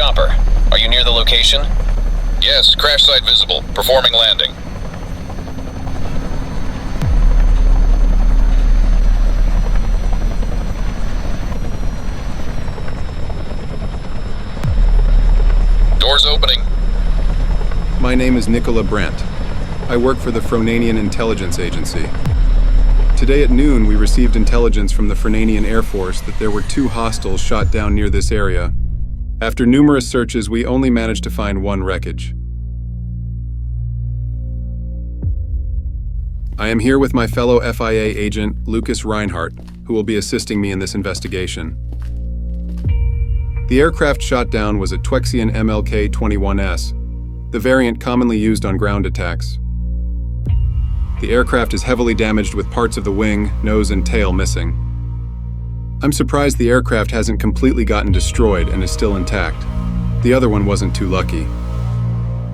chopper. Are you near the location? Yes, crash site visible. Performing landing. Doors opening. My name is Nicola Brandt. I work for the Fronanian Intelligence Agency. Today at noon, we received intelligence from the Fronanian Air Force that there were 2 hostiles shot down near this area. After numerous searches, we only managed to find 1 wreckage. I am here with my fellow FIA agent, Lucas Reinhardt, who will be assisting me in this investigation. The aircraft shot down was a Twexian MLK-21S, the variant commonly used on ground attacks. The aircraft is heavily damaged with parts of the wing, nose, and tail missing. I'm surprised the aircraft hasn't completely gotten destroyed and is still intact. The other one wasn't too lucky.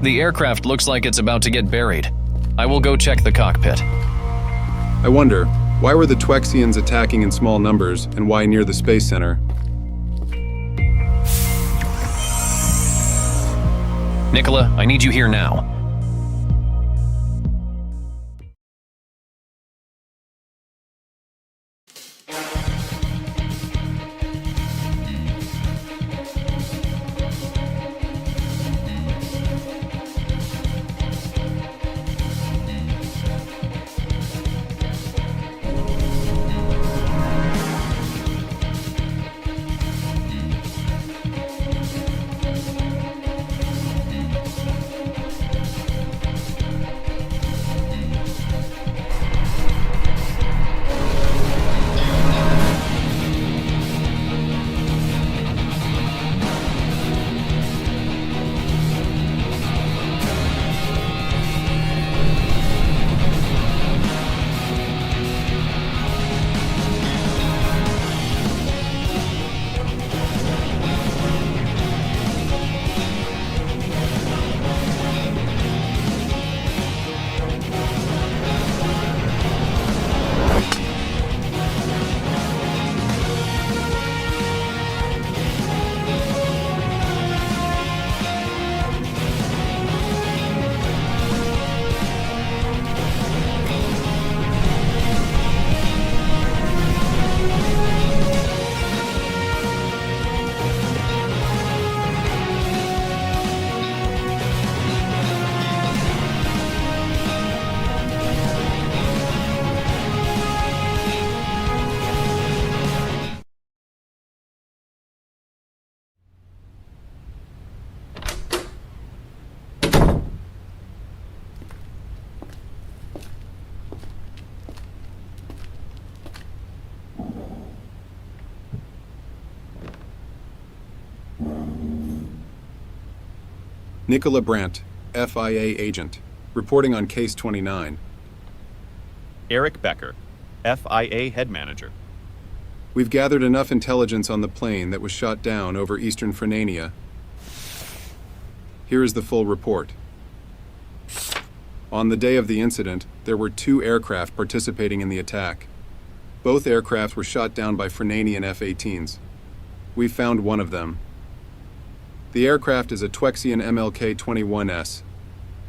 The aircraft looks like it's about to get buried. I will go check the cockpit. I wonder, why were the Twexians attacking in small numbers and why near the Space Center? Nicola, I need you here now. Nicola Brandt, FIA agent, reporting on Case 29. Eric Becker, FIA head manager. We've gathered enough intelligence on the plane that was shot down over eastern Fronania. Here is the full report. On the day of the incident, there were 2 aircraft participating in the attack. Both aircraft were shot down by Fronanian F-18s. We found one of them. The aircraft is a Twexian MLK-21S,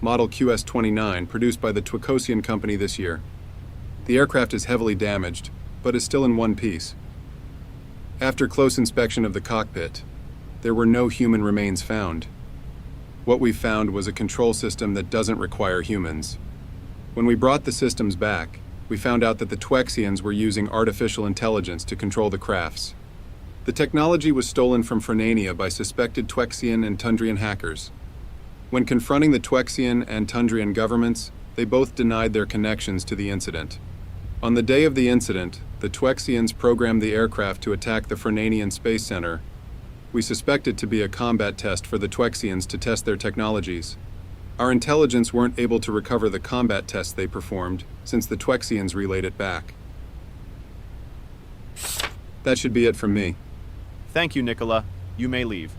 model QS-29, produced by the Twekosian Company this year. The aircraft is heavily damaged, but is still in one piece. After close inspection of the cockpit, there were no human remains found. What we found was a control system that doesn't require humans. When we brought the systems back, we found out that the Twexians were using artificial intelligence to control the crafts. The technology was stolen from Fronania by suspected Twexian and Tundrian hackers. When confronting the Twexian and Tundrian governments, they both denied their connections to the incident. On the day of the incident, the Twexians programmed the aircraft to attack the Fronanian Space Center. We suspect it to be a combat test for the Twexians to test their technologies. Our intelligence weren't able to recover the combat tests they performed, since the Twexians relayed it back. That should be it from me. Thank you, Nicola. You may leave.